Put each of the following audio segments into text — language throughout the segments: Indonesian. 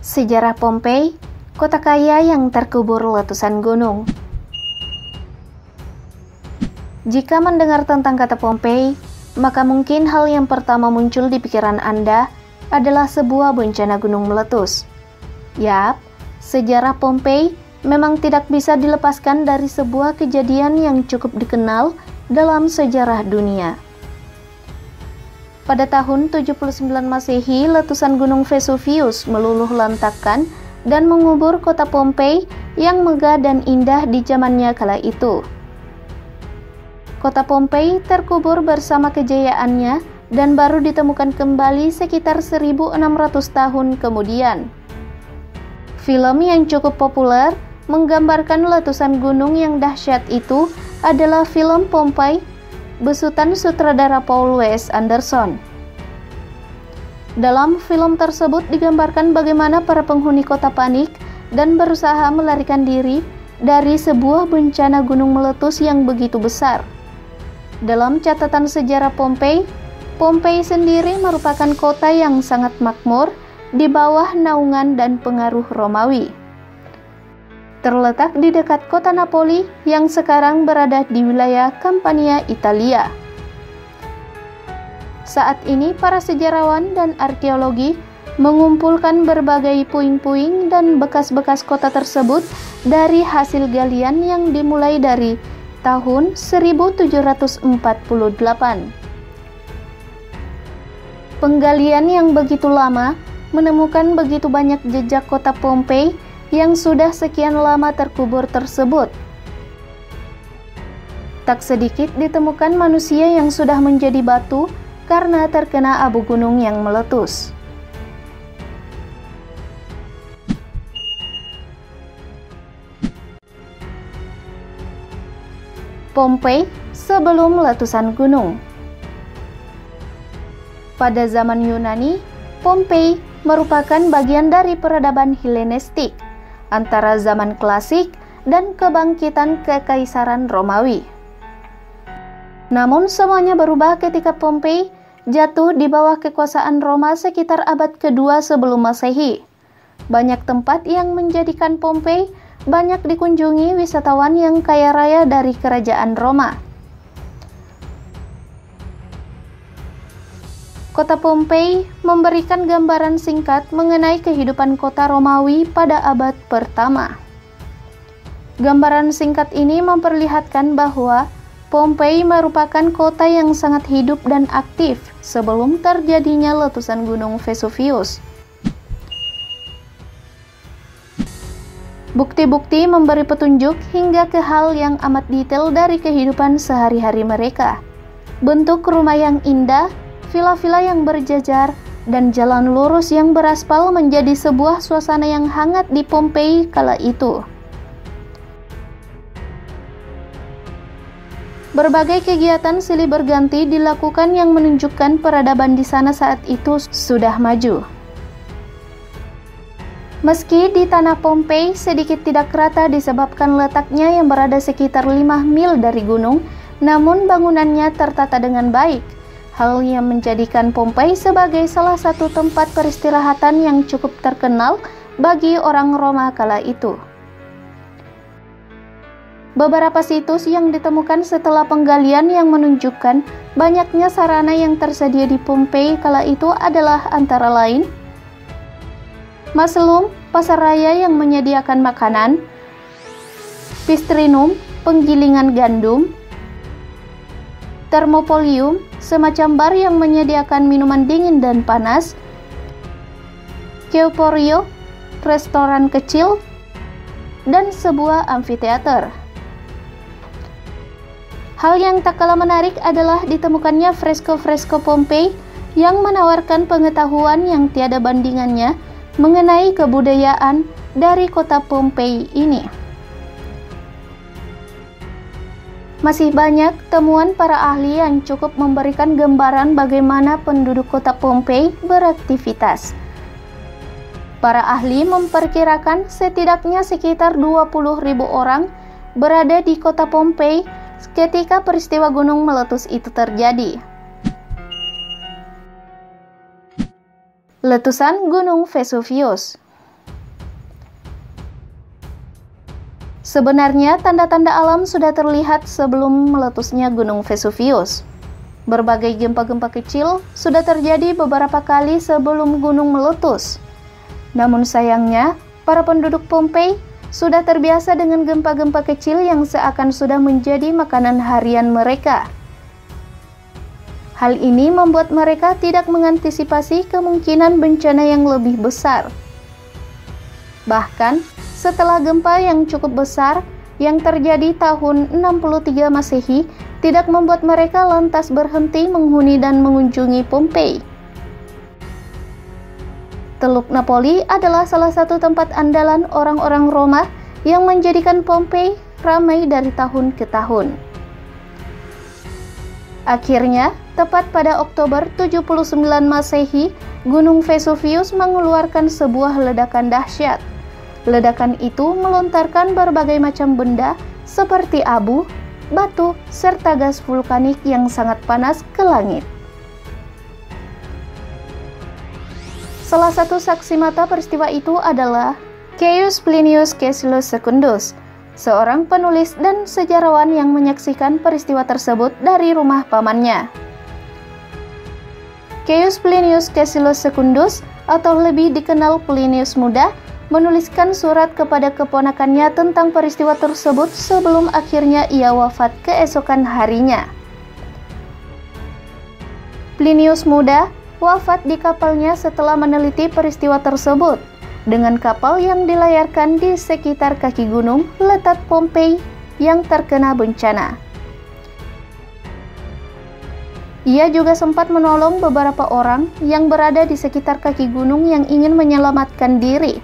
Sejarah Pompei, kota kaya yang terkubur letusan gunung. Jika mendengar tentang kata Pompei, maka mungkin hal yang pertama muncul di pikiran Anda adalah sebuah bencana gunung meletus. Yap, sejarah Pompei memang tidak bisa dilepaskan dari sebuah kejadian yang cukup dikenal dalam sejarah dunia. Pada tahun 79 Masehi, letusan gunung Vesuvius meluluh lantakkan dan mengubur kota Pompei yang megah dan indah di zamannya kala itu. Kota Pompei terkubur bersama kejayaannya dan baru ditemukan kembali sekitar 1600 tahun kemudian. Film yang cukup populer menggambarkan letusan gunung yang dahsyat itu adalah film Pompeii, besutan sutradara Paul Wes Anderson. Dalam film tersebut digambarkan bagaimana para penghuni kota panik dan berusaha melarikan diri dari sebuah bencana gunung meletus yang begitu besar. Dalam catatan sejarah Pompei, Pompei sendiri merupakan kota yang sangat makmur di bawah naungan dan pengaruh Romawi. Terletak di dekat kota Napoli yang sekarang berada di wilayah Campania, Italia. Saat ini para sejarawan dan arkeologi mengumpulkan berbagai puing-puing dan bekas-bekas kota tersebut dari hasil galian yang dimulai dari tahun 1748. Penggalian yang begitu lama menemukan begitu banyak jejak kota Pompei yang sudah sekian lama terkubur tersebut. Tak sedikit ditemukan manusia yang sudah menjadi batu karena terkena abu gunung yang meletus. Pompei sebelum letusan gunung. Pada zaman Yunani, Pompei merupakan bagian dari peradaban Helenistik antara zaman klasik dan kebangkitan Kekaisaran Romawi. Namun semuanya berubah ketika Pompei jatuh di bawah kekuasaan Roma sekitar abad kedua sebelum Masehi. Banyak tempat yang menjadikan Pompei banyak dikunjungi wisatawan yang kaya raya dari kerajaan Roma. Kota Pompei memberikan gambaran singkat mengenai kehidupan kota Romawi pada abad pertama. Gambaran singkat ini memperlihatkan bahwa Pompei merupakan kota yang sangat hidup dan aktif sebelum terjadinya letusan gunung Vesuvius. Bukti-bukti memberi petunjuk hingga ke hal yang amat detail dari kehidupan sehari-hari mereka. Bentuk rumah yang indah, villa-villa yang berjajar, dan jalan lurus yang beraspal menjadi sebuah suasana yang hangat di Pompei kala itu. Berbagai kegiatan silih berganti dilakukan yang menunjukkan peradaban di sana saat itu sudah maju. Meski di tanah Pompei sedikit tidak rata disebabkan letaknya yang berada sekitar 5 mil dari gunung, namun bangunannya tertata dengan baik. Hal yang menjadikan Pompei sebagai salah satu tempat peristirahatan yang cukup terkenal bagi orang Roma kala itu. Beberapa situs yang ditemukan setelah penggalian yang menunjukkan banyaknya sarana yang tersedia di Pompei kala itu adalah antara lain Maselum, pasar raya yang menyediakan makanan, Pistrinum, penggilingan gandum, Thermopolium, semacam bar yang menyediakan minuman dingin dan panas, Keoporio, restoran kecil, dan sebuah amfiteater. Hal yang tak kalah menarik adalah ditemukannya fresko-fresko Pompei yang menawarkan pengetahuan yang tiada bandingannya mengenai kebudayaan dari kota Pompei ini. Masih banyak temuan para ahli yang cukup memberikan gambaran bagaimana penduduk kota Pompei beraktivitas. Para ahli memperkirakan setidaknya sekitar 20.000 orang berada di kota Pompei ketika peristiwa gunung meletus itu terjadi. Letusan Gunung Vesuvius. Sebenarnya tanda-tanda alam sudah terlihat sebelum meletusnya Gunung Vesuvius. Berbagai gempa-gempa kecil sudah terjadi beberapa kali sebelum gunung meletus. Namun sayangnya, para penduduk Pompei sudah terbiasa dengan gempa-gempa kecil yang seakan sudah menjadi makanan harian mereka. Hal ini membuat mereka tidak mengantisipasi kemungkinan bencana yang lebih besar. Bahkan, setelah gempa yang cukup besar yang terjadi tahun 63 Masehi, tidak membuat mereka lantas berhenti menghuni dan mengunjungi Pompei. Teluk Napoli adalah salah satu tempat andalan orang-orang Roma yang menjadikan Pompei ramai dari tahun ke tahun. Akhirnya, tepat pada Oktober 79 Masehi, Gunung Vesuvius mengeluarkan sebuah ledakan dahsyat. Ledakan itu melontarkan berbagai macam benda seperti abu, batu, serta gas vulkanik yang sangat panas ke langit. Salah satu saksi mata peristiwa itu adalah Gaius Plinius Caecilius Secundus, seorang penulis dan sejarawan yang menyaksikan peristiwa tersebut dari rumah pamannya. Gaius Plinius Caecilius Secundus, atau lebih dikenal Plinius Muda, menuliskan surat kepada keponakannya tentang peristiwa tersebut sebelum akhirnya ia wafat keesokan harinya. Plinius Muda wafat di kapalnya setelah meneliti peristiwa tersebut, dengan kapal yang dilayarkan di sekitar kaki gunung letak Pompei yang terkena bencana. Ia juga sempat menolong beberapa orang yang berada di sekitar kaki gunung yang ingin menyelamatkan diri,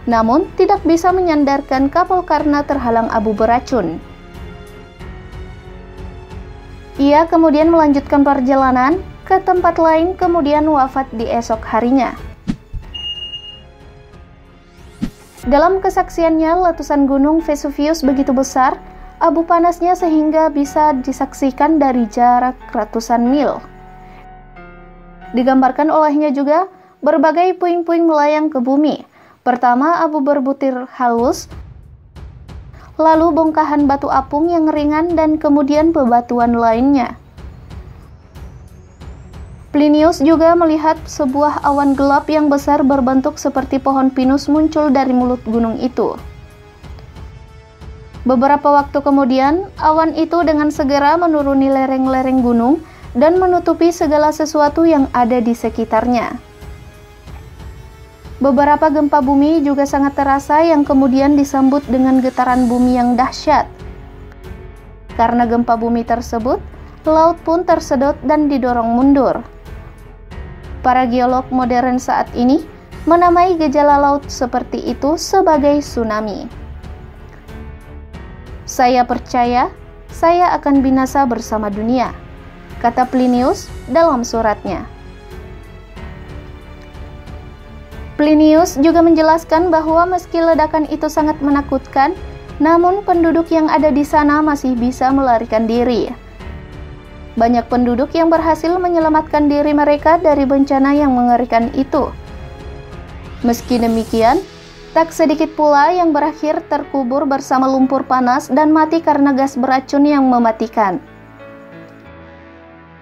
namun tidak bisa menyandarkan kapal karena terhalang abu beracun. Ia kemudian melanjutkan perjalanan ke tempat lain, kemudian wafat di esok harinya. Dalam kesaksiannya, letusan Gunung Vesuvius begitu besar, abu panasnya sehingga bisa disaksikan dari jarak ratusan mil. Digambarkan olehnya juga berbagai puing-puing melayang ke bumi. Pertama, abu berbutir halus, lalu bongkahan batu apung yang ringan, dan kemudian bebatuan lainnya. Plinius juga melihat sebuah awan gelap yang besar berbentuk seperti pohon pinus muncul dari mulut gunung itu. Beberapa waktu kemudian, awan itu dengan segera menuruni lereng-lereng gunung dan menutupi segala sesuatu yang ada di sekitarnya. Beberapa gempa bumi juga sangat terasa yang kemudian disambut dengan getaran bumi yang dahsyat. Karena gempa bumi tersebut, laut pun tersedot dan didorong mundur. Para geolog modern saat ini menamai gejala laut seperti itu sebagai tsunami. "Saya percaya saya akan binasa bersama dunia," kata Plinius dalam suratnya. Plinius juga menjelaskan bahwa meski ledakan itu sangat menakutkan, namun penduduk yang ada di sana masih bisa melarikan diri. Banyak penduduk yang berhasil menyelamatkan diri mereka dari bencana yang mengerikan itu. Meski demikian, tak sedikit pula yang berakhir terkubur bersama lumpur panas dan mati karena gas beracun yang mematikan.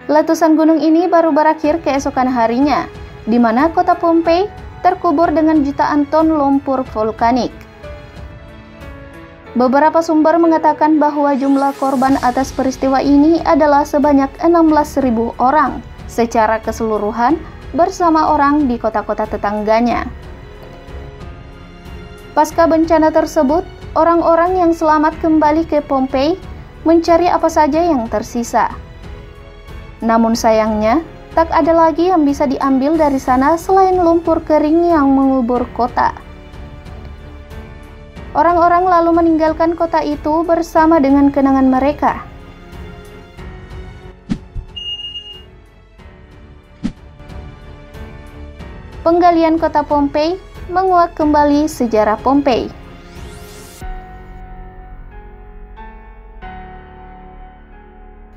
Letusan gunung ini baru berakhir keesokan harinya, di mana kota Pompei terkubur dengan jutaan ton lumpur vulkanik. Beberapa sumber mengatakan bahwa jumlah korban atas peristiwa ini adalah sebanyak 16.000 orang secara keseluruhan bersama orang di kota-kota tetangganya. Pasca bencana tersebut, orang-orang yang selamat kembali ke Pompei mencari apa saja yang tersisa. Namun sayangnya, tak ada lagi yang bisa diambil dari sana selain lumpur kering yang mengubur kota. Orang-orang lalu meninggalkan kota itu bersama dengan kenangan mereka. Penggalian kota Pompei menguak kembali sejarah Pompei.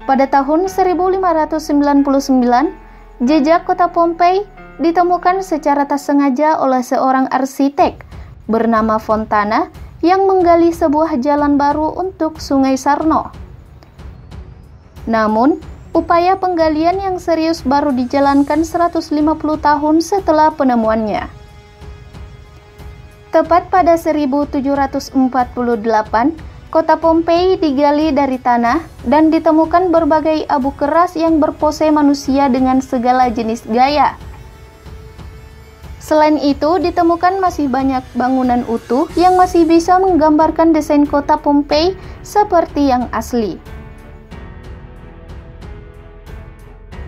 Pada tahun 1599, jejak kota Pompei ditemukan secara tak sengaja oleh seorang arsitek bernama Fontana yang menggali sebuah jalan baru untuk Sungai Sarno. Namun, upaya penggalian yang serius baru dijalankan 150 tahun setelah penemuannya. Tepat pada 1748, kota Pompei digali dari tanah dan ditemukan berbagai abu keras yang berpose manusia dengan segala jenis gaya. Selain itu, ditemukan masih banyak bangunan utuh yang masih bisa menggambarkan desain kota Pompei seperti yang asli.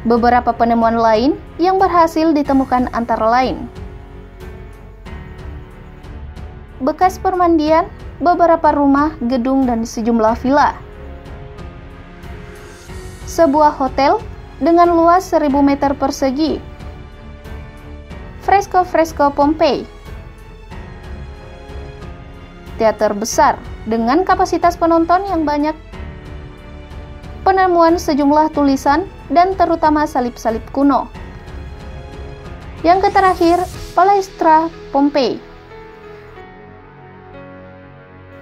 Beberapa penemuan lain yang berhasil ditemukan antara lain: bekas permandian, beberapa rumah, gedung, dan sejumlah villa. Sebuah hotel dengan luas 1000 meter persegi. Fresko-fresko Pompei. Teater besar dengan kapasitas penonton yang banyak. Penemuan sejumlah tulisan dan terutama salib-salib kuno. Yang terakhir, Palestra Pompei.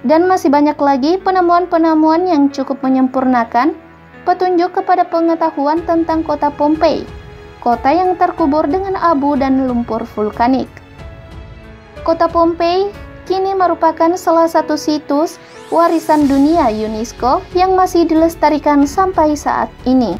Dan masih banyak lagi penemuan-penemuan yang cukup menyempurnakan petunjuk kepada pengetahuan tentang kota Pompei, kota yang terkubur dengan abu dan lumpur vulkanik. Kota Pompei kini merupakan salah satu situs warisan dunia UNESCO yang masih dilestarikan sampai saat ini.